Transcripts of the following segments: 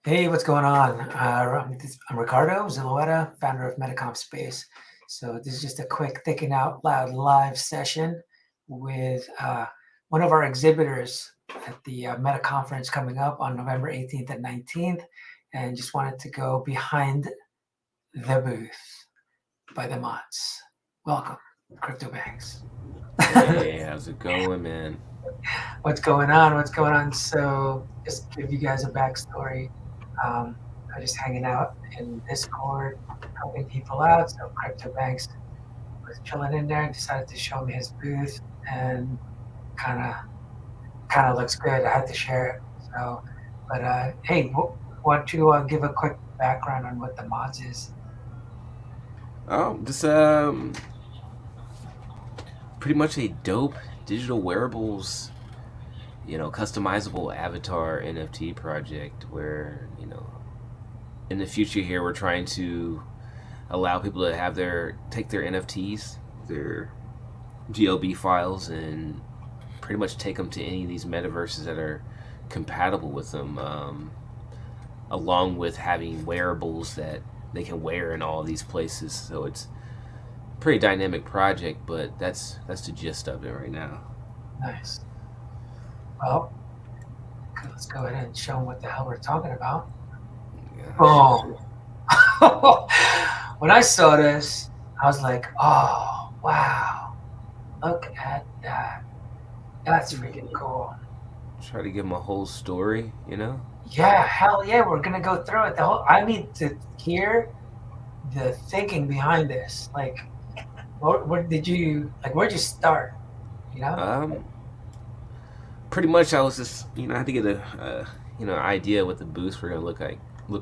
Hey, what's going on? I'm Ricardo Zulueta, founder of MetaComSpace. So this is just a quick Thinking Out Loud live session with one of our exhibitors at the MetaConference coming up on November 18th and 19th, and just wanted to go behind the booth by the mods. Welcome, CryptoBanks. Hey, how's it going, man? What's going on? What's going on? So just to give you guys a backstory. I was just hanging out in Discord, helping people out. So CryptoBanks was chilling in there and decided to show me his booth, and kind of looks good. I had to share it. So, but hey, want to give a quick background on what the mods is? Just pretty much a dope digital wearables, customizable avatar NFT project where, in the future here we're trying to allow people to have take their NFTs, their GLB files, and pretty much take them to any of these metaverses that are compatible with them, along with having wearables that they can wear in all these places. So it's a pretty dynamic project, but that's the gist of it right now. Nice. Well, let's go ahead and show them what the hell we're talking about. Yeah, Boom. sure. When I saw this, I was like, oh, wow, look at that. That's freaking cool. Try to give them a whole story. Yeah, hell yeah, we're gonna go through it. I need to hear the thinking behind this. Like, where'd you start? You know? Um, Pretty much, I was just I had to get idea what the booths were gonna look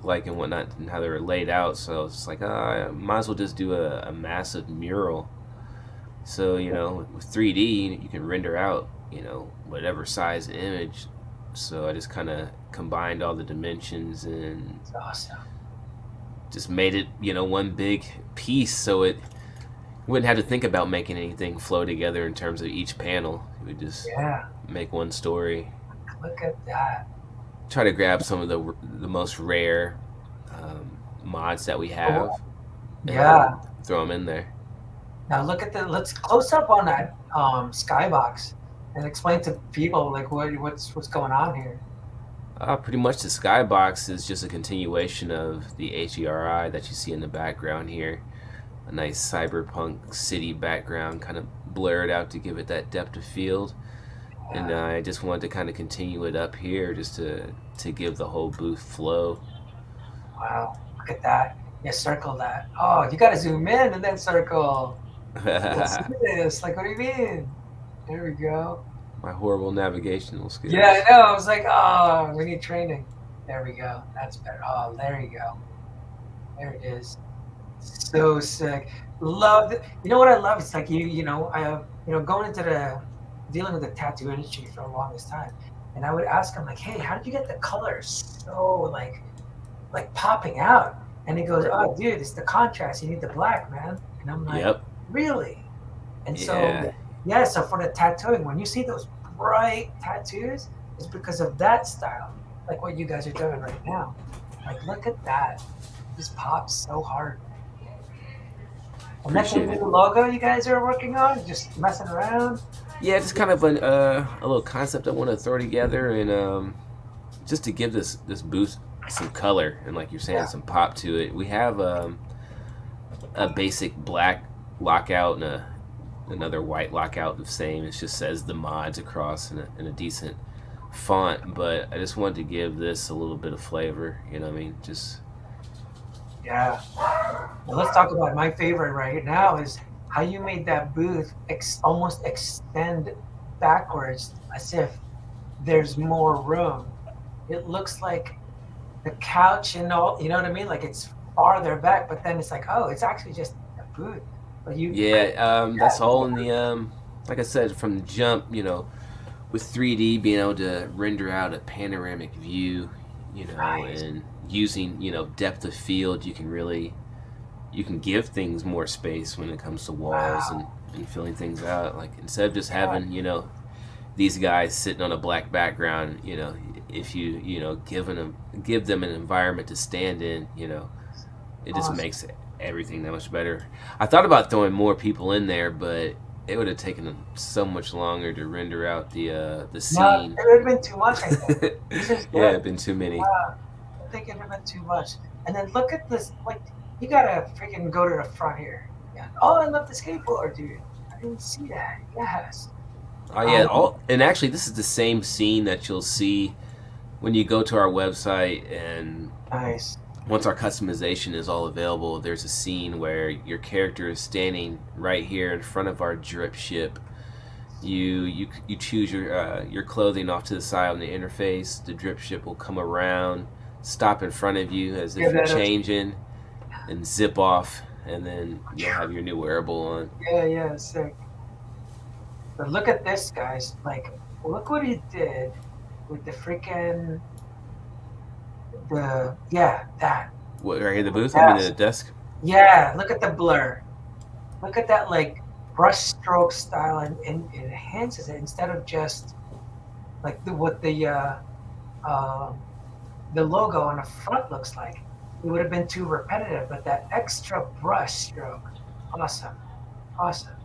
like and whatnot and how they were laid out. So I was just like, I might as well just do a massive mural. So with 3D, you can render out whatever size image. So I just kind of combined all the dimensions and It's awesome. just made it one big piece, so it wouldn't have to think about making anything flow together in terms of each panel. It would just Yeah, make one story. look at that. Try to grab some of the most rare mods that we Oh, have yeah. and throw them in there. Now let's close up on that skybox and explain to people like what's going on here. Pretty much the skybox is just a continuation of the HERI that you see in the background here. A nice cyberpunk city background, kind of blurred out to give it that depth of field. And Yeah. I just wanted to kind of continue it up here just to give the whole booth flow. Wow, look at that. Yeah, circle that. Oh, you gotta zoom in and then circle. People see this. Like, what do you mean? There we go. My horrible navigational Yeah, skills. I know. I was like, oh, we need training. There we go. That's better. Oh, there you go. There it is. So sick. Love it. You know what I love? It's like going into dealing with the tattoo industry for the longest time. And I would ask him like, hey, how did you get the colors so like popping out? And he goes, oh, dude, it's the contrast. You need the black, man. And I'm like, Yep. really? And so, Yeah. yeah, so for the tattooing, when you see those bright tattoos, it's because of that style, like what you guys are doing right now. Like, look at that. This pops so hard. And that's a Appreciate it. new logo you guys are working on? Just messing around? Yeah, just kind of a little concept I want to throw together, and just to give this booth some color and, like you're saying, Yeah. some pop to it. We have a basic black lockout and another white lockout, the same. It just says the mods across in a decent font, but I just wanted to give this a little bit of flavor. You know what I mean? Just Yeah. Well, let's talk about my favorite right now is how you made that booth almost extend backwards as if there's more room. It looks like the couch and all, you know what I mean? Like it's farther back, but then it's like, oh, it's actually just a booth. But you yeah, that's yeah, all in the like I said from the jump. With 3D being able to render out a panoramic view, nice. and using depth of field, you can give things more space when it comes to walls Wow. and filling things out. Like instead of just Yeah. having these guys sitting on a black background, if give them an environment to stand in, it just Awesome. makes everything that much better. I thought about throwing more people in there, but it would have taken them so much longer to render out the No, scene. it would have been too much, I think. This is Yeah, good. it'd been too many. Yeah, I think it would have been too much. And then look at this. Like, you gotta freaking go to the front here. Yeah. Oh, I love the skateboard, dude. I didn't see that. Yes. Oh yeah, Um, and actually, this is the same scene that you'll see when you go to our website, and nice. once our customization is all available, there's a scene where your character is standing right here in front of our drip ship. You choose your clothing off to the side on the interface. The drip ship will come around, stop in front of you as Yeah, if you're that is. changing, and zip off, and then you'll have your new wearable on. Yeah, sick. But look at this, guys. Like, look what he did with the freaking that. What, right here, the booth? I mean, the Yes. desk. Yeah, look at the blur. Look at that, like, brush stroke style, and it enhances it instead of just like what um, the logo on the front looks like. It would have been too repetitive, but that extra brush stroke, awesome, awesome.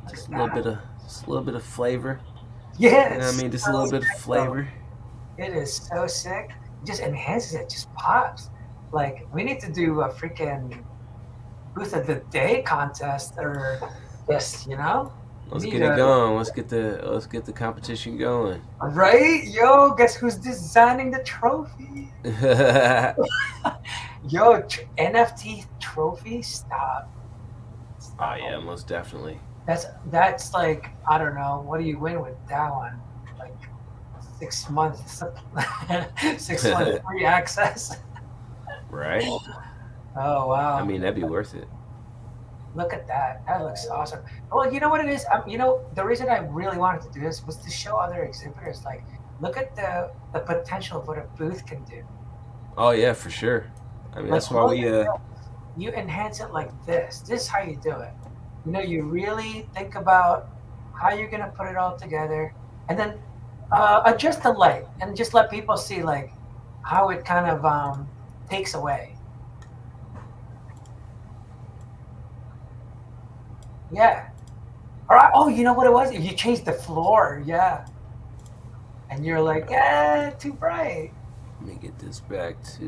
Look Just at a little that. bit of flavor. You know what I Yes, mean? Just a so little bit of sick, though. flavor. It is so sick. It just enhances it, just pops. Like, we need to do a freaking booth of the day contest, or just, we Let's need get it a, going. Let's get the competition going. right? Yo, guess who's designing the trophy? Oh Yo, NFT trophy? Stop. Stop. yeah, most definitely. That's like, I don't know. What do you win with that one? Like 6 months, 6 months free access. Right? Oh I wow! mean, that'd be worth it. Look at that. That looks awesome. Well, you know what it is. The reason I really wanted to do this was to show other exhibitors. Like, look at the potential of what a booth can do. Oh yeah, for sure. I mean, Like, that's why look we at this. You enhance it like this. This is how you do it. You really think about how you're gonna put it all together, and then adjust the light and just let people see like how it kind of takes away. Yeah. All right. Oh, you know what it was? You changed the floor. Yeah. And you're like, yeah, too bright. let me get this back to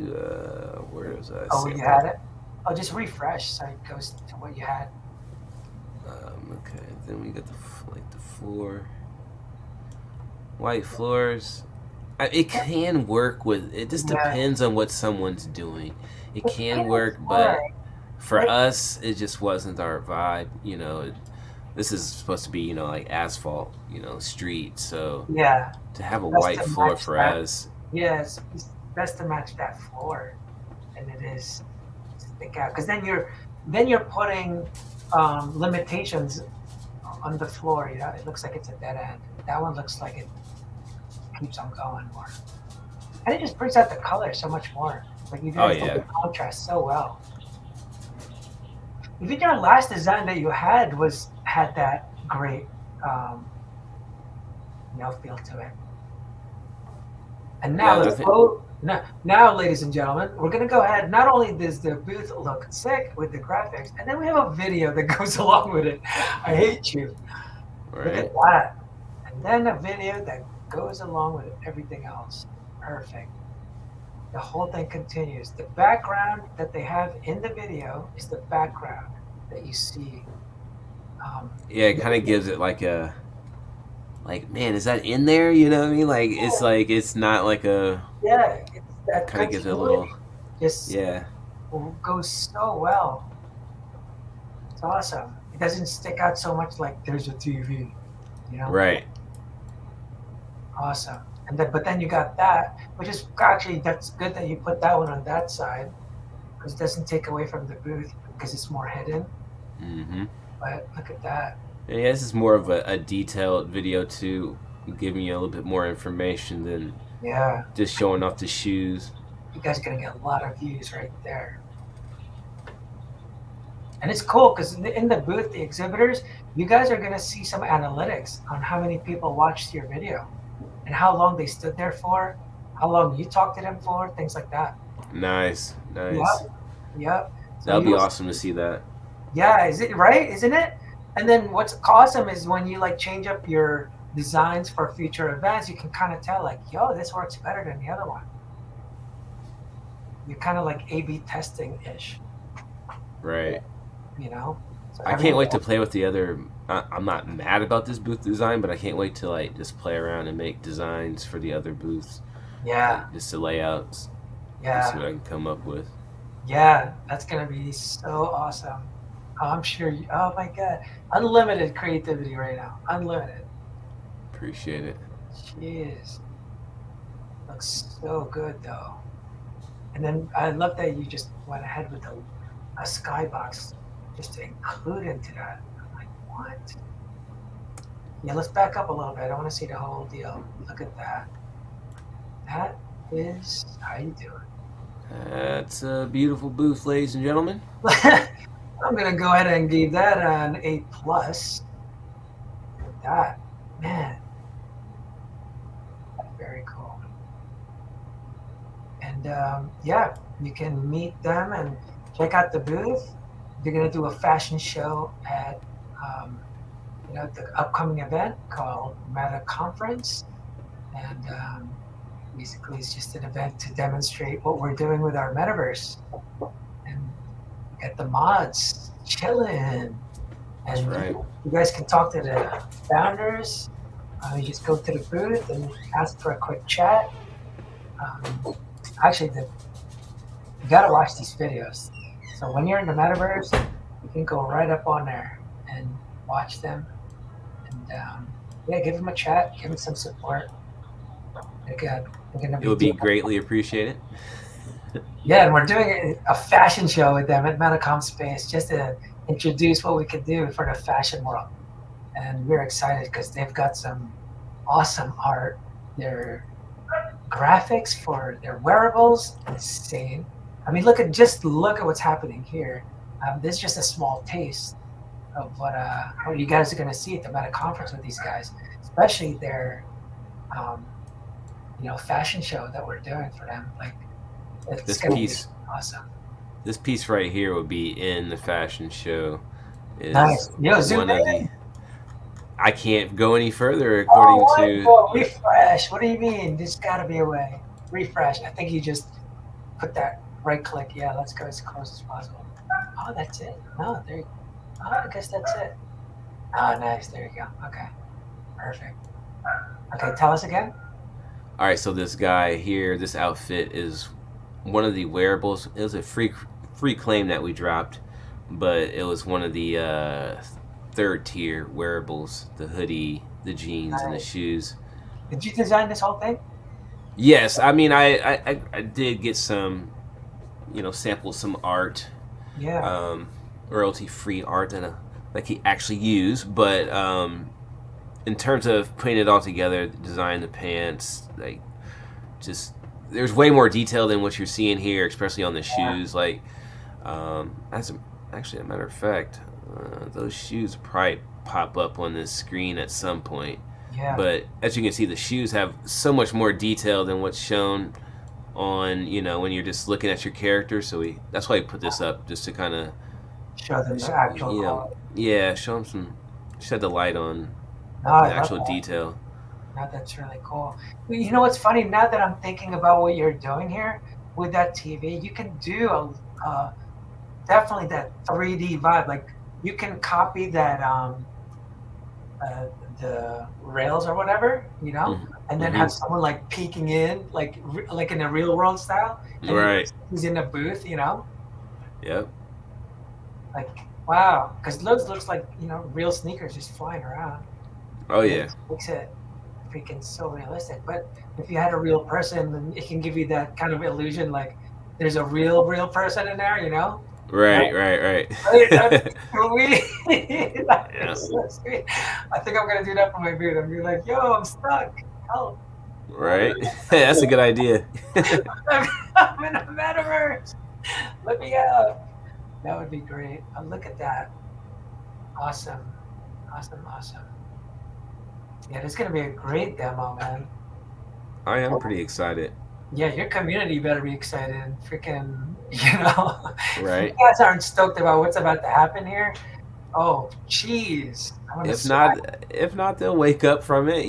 where was I Oh, set you that? had it. Oh, just refresh so it goes to what you had. Okay, then we got the floor, white floors. It can work with. It just Yeah. depends on what someone's doing. It It can is. work, All but right. for Like, us, it just wasn't our vibe. This is supposed to be like asphalt, street. So yeah. to have a Best white to floor match for that. us, Yeah, it's best to match that floor than it is stick out. Because then you're putting limitations on the floor. It looks like it's a dead end. That one looks like it keeps on going more, and it just brings out the color so much more. Like, you oh guys did yeah, the contrast so well. Even your last design that you had that great um, feel to it. And now yeah. I let's think go. Now, ladies and gentlemen, we're gonna go ahead. Not only does the booth look sick with the graphics, and then we have a video that goes along with it. I hate you. Look at right. that. And then a video that goes along with everything else. Perfect. The whole thing continues. The background that they have in the video is the background that you see. Yeah, it In the kind of video. gives it like man, is that in there? You know what I mean? Like it's not like a. Yeah, it's that Kind of gives it a little. continuity. Just Yeah. goes so well. It's awesome. It doesn't stick out so much like there's a TV, you know? Right. Awesome. But then you got that, which is actually, that's good that you put that one on that side because it doesn't take away from the booth because it's more hidden. Mm-hmm. But look at that. Yeah, this is more of a detailed video too, giving you a little bit more information than Yeah, just showing off the shoes. you guys are gonna get a lot of views right there. And it's cool because in the booth, the exhibitors, you guys are going to see some analytics on how many people watched your video and how long they stood there for, how long you talked to them for, things like that. Nice, Yep, nice. yep. So That would you be will, awesome to see that. yeah, is it right? Isn't it? And then what's awesome is when you like change up your designs for future events, you can kind of tell like, yo, this works better than the other one. You're kind of like A/B testing ish, Right. you know. So I can't everyone, wait to play with the other. I'm not mad about this booth design, but I can't wait to like just play around and make designs for the other booths, yeah, like just the layouts and see yeah. what I can come up with. Yeah, that's gonna be so awesome. I'm sure you, oh my God, unlimited creativity right now. Unlimited. Appreciate it. Jeez. Looks so good though. And then I love that you just went ahead with a skybox just to include into that. I'm like, what? Yeah, let's back up a little bit. I want to see the whole deal. Look at that. That is how you do That's a beautiful booth, ladies and gentlemen. it. I'm gonna go ahead and give that an A plus. With that, man, very cool. And yeah, you can meet them and check out the booth. They're gonna do a fashion show at the upcoming event called MetaComference, and basically it's just an event to demonstrate what we're doing with our metaverse. And get the mods chilling, That's and right. you guys can talk to the founders. You just go to the booth and ask for a quick chat. Um, actually, you gotta watch these videos. So when you're in the metaverse, you can go right up on there and watch them, and yeah, give them a chat, give them some support. They're gonna It be would be doing, greatly appreciated. yeah, and we're doing a fashion show with them at Metacom Space just to introduce what we could do for the fashion world. And we're excited because they've got some awesome art. Their graphics for their wearables, insane. I mean, look at what's happening here. This is just a small taste of what you guys are going to see at the Meta conference with these guys, especially their um, fashion show that we're doing for them. Like, it's This going to be piece, awesome. this piece right here would be in the fashion show. Is Nice. Yo, zoom one of the. in. I can't go any further Oh, according what? to. Well, refresh. What do you mean? There's got to be a way. Refresh. I think you just put that right click. Yeah, let's go as close as possible. Oh, that's it. No, there you go. Oh, I guess that's it. Oh, nice. There you go. Okay. Perfect. Okay, tell us again. All right, so this guy here, this outfit is one of the wearables. It was a free claim that we dropped, but it was one of the third tier wearables: the hoodie, the jeans, and the Nice. shoes. Did you design this whole thing? Yes, I mean I did get some, samples, some art, Yeah. royalty free art that he actually used, but in terms of putting it all together, design the pants, like just there's way more detail than what you're seeing here, especially on the Yeah. shoes. Like, actually, a matter of fact, those shoes probably pop up on this screen at some point. Yeah. But as you can see, the shoes have so much more detail than what's shown on when you're just looking at your character. So that's why we put this up just to kind of Show them the actual quality. yeah, show them shed the light on No, I the love actual that. detail. No, that's really cool. You know what's funny? Now that I'm thinking about what you're doing here with that TV, you can do definitely that 3D vibe. Like you can copy that uh, the rails or whatever, and then have Mm-hmm. someone like peeking in, like in a real world style, and Right. he's in a booth. Yep. Like wow, because those looks like real sneakers just flying around. Oh And it yeah. makes it freaking so realistic. But if you had a real person, then it can give you that kind of illusion, like there's a real person in there. Right. That, Right. that's Right. sweet. That Yeah. is so sweet. I think I'm gonna do that for my beard. I'm gonna be like, yo, I'm stuck. Help. Right. That's a good idea. I'm in a metaverse. Let me out. That would be great. Look at that. Awesome. Awesome. Awesome. Yeah, this is gonna be a great demo, man. I am pretty excited. Yeah, your community better be excited. Freaking, if you Right. guys aren't stoked about what's about to happen here, oh, jeez, I'm gonna If swag. not, if not, they'll wake up from it.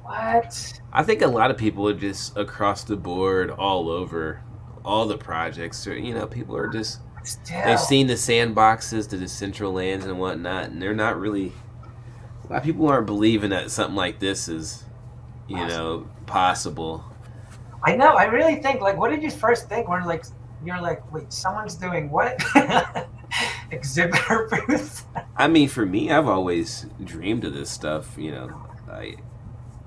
What? I think a lot of people are just across the board, all over, all the projects. People are just they've Still, seen the sandboxes, the Decentralands and whatnot, and they're not really. A lot of people aren't believing that something like this is, possible. possible. I know. I really think. Like, what did you first think when you're like, wait, someone's doing what? Exhibitor booth. I mean, for me, I've always dreamed of this stuff.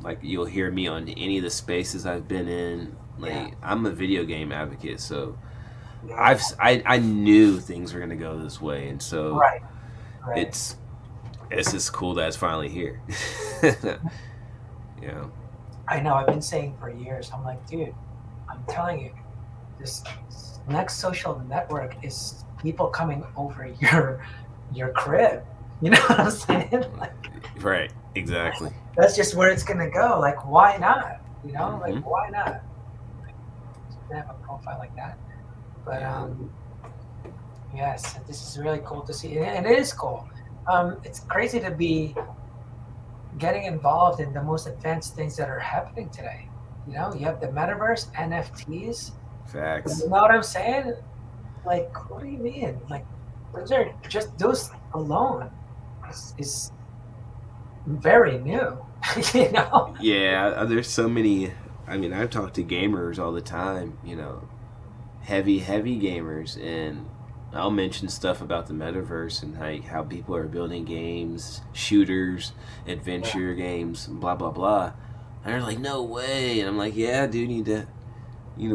Like you'll hear me on any of the spaces I've been in. Yeah. Like I'm a video game advocate, so Yeah. I knew things were gonna go this way, and so Right. Right. it's it's just cool that it's finally here. Yeah. I know. I've been saying for years. I'm like, dude, I'm telling you, this next social network is people coming over your crib. You know what I'm saying? Like, Right. Exactly. that's just where it's gonna go. Like, why not? Like, Hmm. why not? Like, have a profile like that. But Yeah. yes, this is really cool to see, and it is cool. It's crazy to be getting involved in the most advanced things that are happening today. You have the metaverse, NFTs. Facts. You know what I'm saying? Like, what do you mean? Like, those alone is very new. you know? Yeah. There's so many. I mean, I've talked to gamers all the time. Heavy, heavy gamers, and I'll mention stuff about the metaverse and how people are building games, shooters, Yeah. adventure games, blah blah blah. And they're like, "No way!" And I'm like, "Yeah, dude, you need to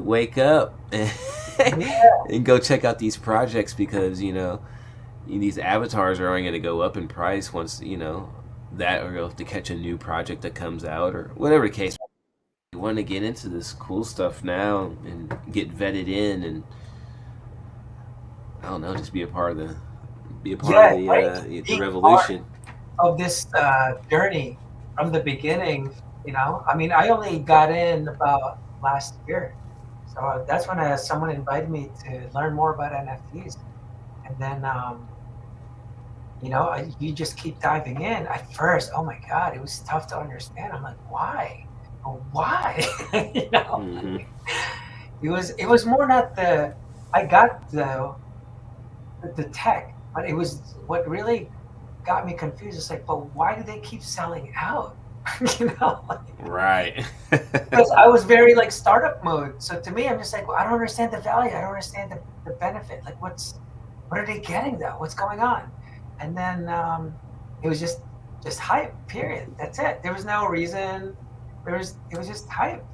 wake up and, Yeah. and go check out these projects because these avatars are only going to go up in price once that or you'll have to catch a new project that comes out or whatever the case. You want to get into this cool stuff now and get vetted in and I don't know, just be a part of Yeah, right. the Being part revolution. of this journey from the beginning. I mean, I only got in about last year, so that's when someone invited me to learn more about NFTs, and then you just keep diving in. At first, oh my god, it was tough to understand. I'm like, why? Oh, why? you know, Hmm. it was more not the I got the tech, but it was what really got me confused. It's like, but why do they keep selling out? Like, Right. because I was very like startup mode. So to me, I'm just like, well, I don't understand the value. I don't understand the benefit. Like, what are they getting though? What's going on? And then it was just hype. Period. That's it. There was no reason. It was just hype.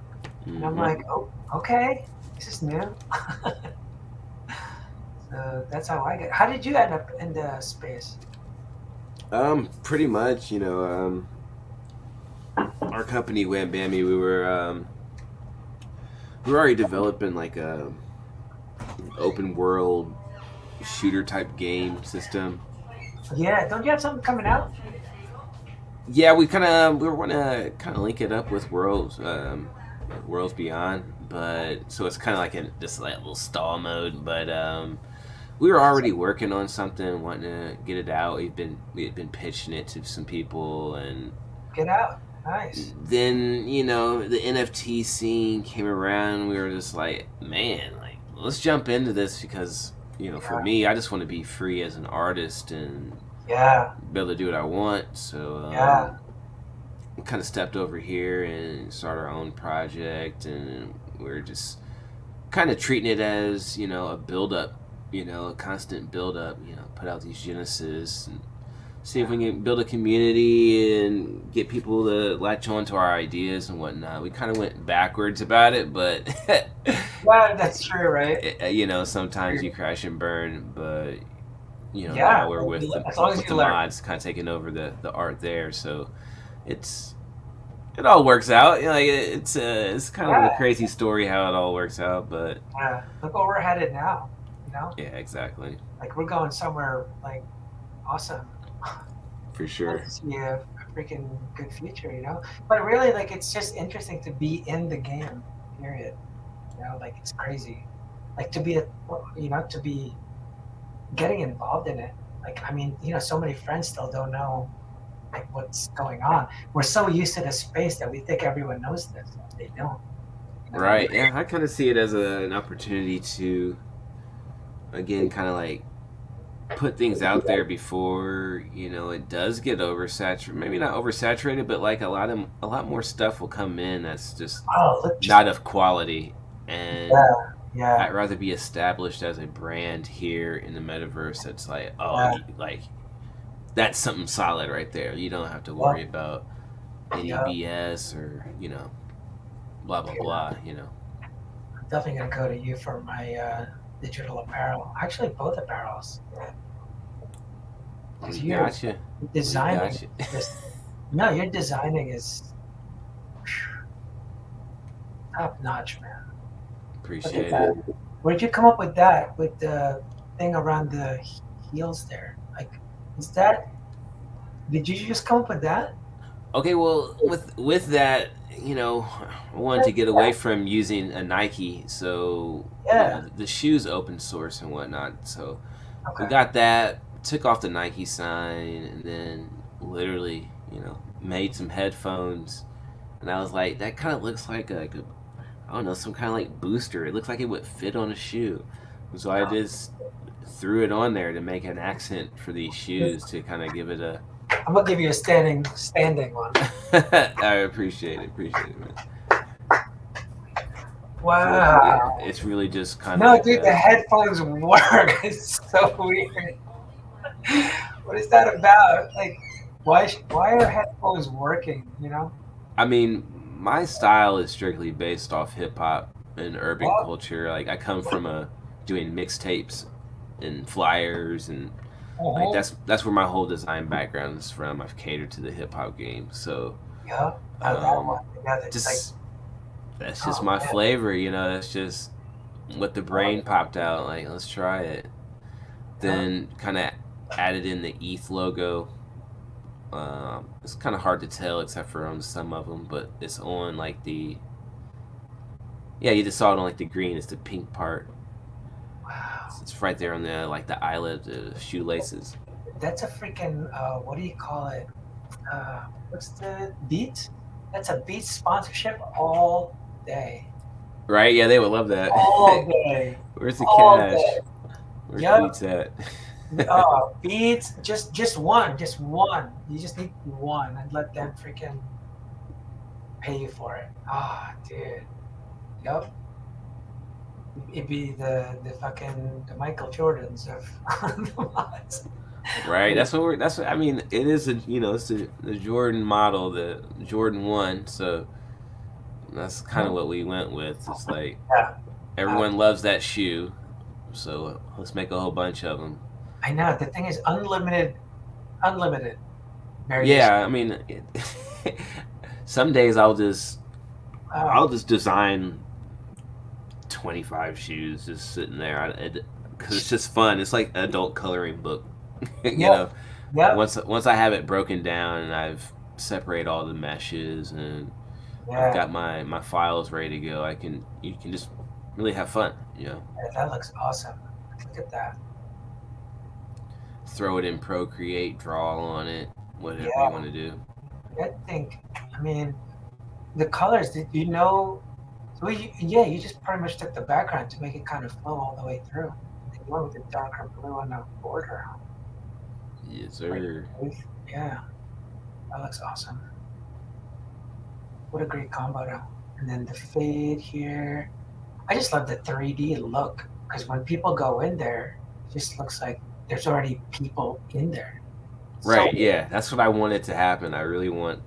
And I'm Hmm. like, oh, okay, this is new. So that's how I get. How did you end up in the space? Pretty much, our company went Bammy. We were already developing like a open world shooter type game system. Yeah, don't you have something coming out? Yeah, we want to kind of link it up with Worlds Beyond, but so it's kind of like just like a little stall mode. But we were already working on something, wanting to get it out. We had been pitching it to some people, and Get out. Nice. then the NFT scene came around. We were just like, man, like let's jump into this because for Yeah. me, I just want to be free as an artist and Yeah. be able to do what I want. So Yeah. we kind of stepped over here and started our own project, and we're just kind of treating it as a build up, a constant build up. Put out these Genesis and see if Yeah. we can build a community and get people to latch on to our ideas and whatnot. We kind of went backwards about it, but Yeah, that's true, right? sometimes you crash and burn. But Yeah. now we're As long as with you the learn. mods, kind of taking over the art there. So it's it all works out. Like it's kind of a Yeah. crazy story how it all works out, but Yeah. Look where we're headed now. know? Yeah, exactly. Like we're going somewhere like awesome. For I sure. can see a freaking good future, you know? But really, like, it's just interesting to be in the game, period. You know, like, it's crazy. Like, to be, you know, to be getting involved in it. Like, I mean, you know, so many friends still don't know, like, what's going on. We're so used to the space that we think everyone knows this. They don't, you know? Right. Yeah, I kind of see it as an opportunity to, again, kind of like put things out there before it does get oversaturated. Maybe not oversaturated, but like a lot more stuff will come in that's just Oh, look, just, not of quality, and yeah, yeah, I'd rather be established as a brand here in the metaverse. That's like, oh, yeah, like that's something solid right there. You don't have to yeah, worry about any yeah. BS or blah blah Yeah. blah. You know. I'm definitely gonna go to you for my digital apparel. Actually, both apparels. We Because you're got you. We designing got you. just no, your designing is top notch, man. Look at Appreciate it. that. Where'd you come up with that? With the thing around the heels there? Like, is that? Did you just come up with that? Okay, well, with that, I wanted to get away from using a Nike, so Yeah. the shoes open source and whatnot. So we Okay. got that, took off the Nike sign, and then literally, made some headphones. And I was like, that kind of looks like I don't know, some kind of like booster. It looks like it would fit on a shoe. So I just threw it on there to make an accent for these shoes to kind of give it a. I'm gonna give you a standing one. I appreciate it, man. Wow. It's really just kind of No, like dude, the a. headphones work. It's so weird. What is that about? Like, why are headphones working? You know? I mean, my style is strictly based off hip hop and urban Well, culture. Like I come from doing mixtapes and flyers, and like uh-huh. that's where my whole design background is from. I've catered to the hip hop game, so Yeah. Oh, that um, one. Yeah, it's like, just that's just oh my man. flavor. That's just what the Oh, brain popped out. Like let's try it. yeah. Then kind of added in the ETH logo. It's kind of hard to tell except for on some of them, but it's on like the yeah, you just saw it on like the green. It's the pink part. Wow. It's right there on the like the eyelid, the shoelaces. That's a freaking what do you call it? What's the Beat? That's a Beat sponsorship all day. Right? Yeah, they would love that. All day. Where's the All cash? day. Where's Yep. Beats at? Beats, just one, just one. You just need one and let them freaking pay you for it. Ah, dude. Yep. It'd be the fucking the Michael Jordans of the mods. Right. That's what we're. That's what I mean. It is a it's the Jordan model, the Jordan one. So that's kind of what we went with. It's like Yeah. Uh, everyone loves that shoe, so let's make a whole bunch of them. I know. The thing is unlimited variation. Yeah, I mean, some days I'll Oh, just design 25 shoes just sitting there because it's just fun. It's like an adult coloring book, you yep, know. yep, Once I have it broken down and I've separated all the meshes and I've yeah. got my files ready to go, you can just really have fun, Yeah, that looks awesome. Look at that. throw it in Procreate, draw on it, whatever you Yeah, want to do. I think. I mean, the colors. Did you know? So yeah, you just pretty much took the background to make it kind of flow all the way through. And you went with the darker blue on the border. Yes, Like, sir. yeah, that looks awesome. What a great combo though. And then the fade here. I just love the 3D look because when people go in there, it just looks like there's already people in there. So Right, yeah, that's what I wanted to happen. I really want.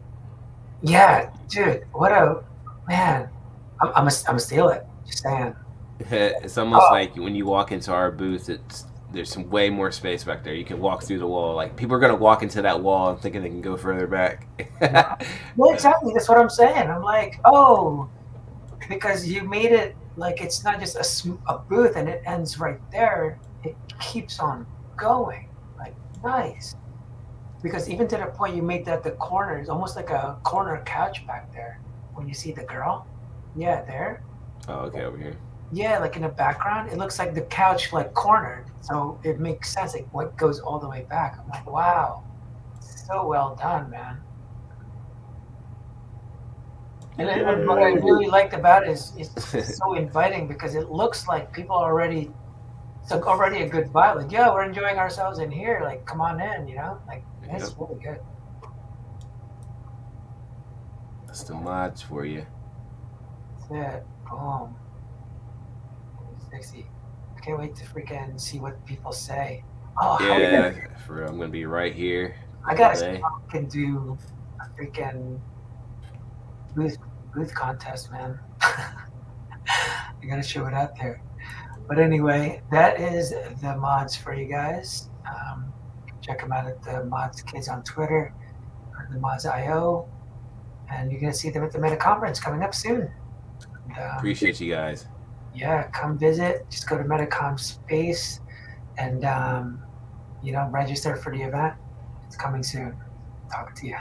yeah, dude, what a man. I'm a steal it. Just saying. It's almost Oh, like when you walk into our booth, there's some way more space back there. You can walk through the wall. Like people are gonna walk into that wall and thinking they can go further back. yeah, exactly. That's what I'm saying. I'm like, oh, because you made it. like it's not just a booth and it ends right there. It keeps on going. Like nice. Because even to the point you made that the corner is almost like a corner couch back there when you see the girl. Yeah, there. Oh, okay, over here. Yeah, like in the background, it looks like the couch like cornered. So it makes sense. Like what goes all the way back. I'm like, wow, so well done, man. And what I Yeah. really liked about it is it's so inviting because it looks like people are already it's like already a good vibe. Like, yeah, we're enjoying ourselves in here. Like, come on in, you know? Like, Yep. it's really good. That's the mods for you. That's it. Boom. 60. I can't wait to freaking see what people say. Oh, how we gonna? Yeah, for real. I'm gonna be right here the I whole gotta see day. how we can do a freaking booth booth contest, man. I gotta show it out there. But anyway, that is the mods for you guys. Check them out at the Mods Kids on Twitter or the Mods.io, and you're gonna see them at the MetaConference coming up soon. And, Appreciate you guys. yeah, come visit. Just go to Metacom Space and register for the event. It's coming soon. Talk to you.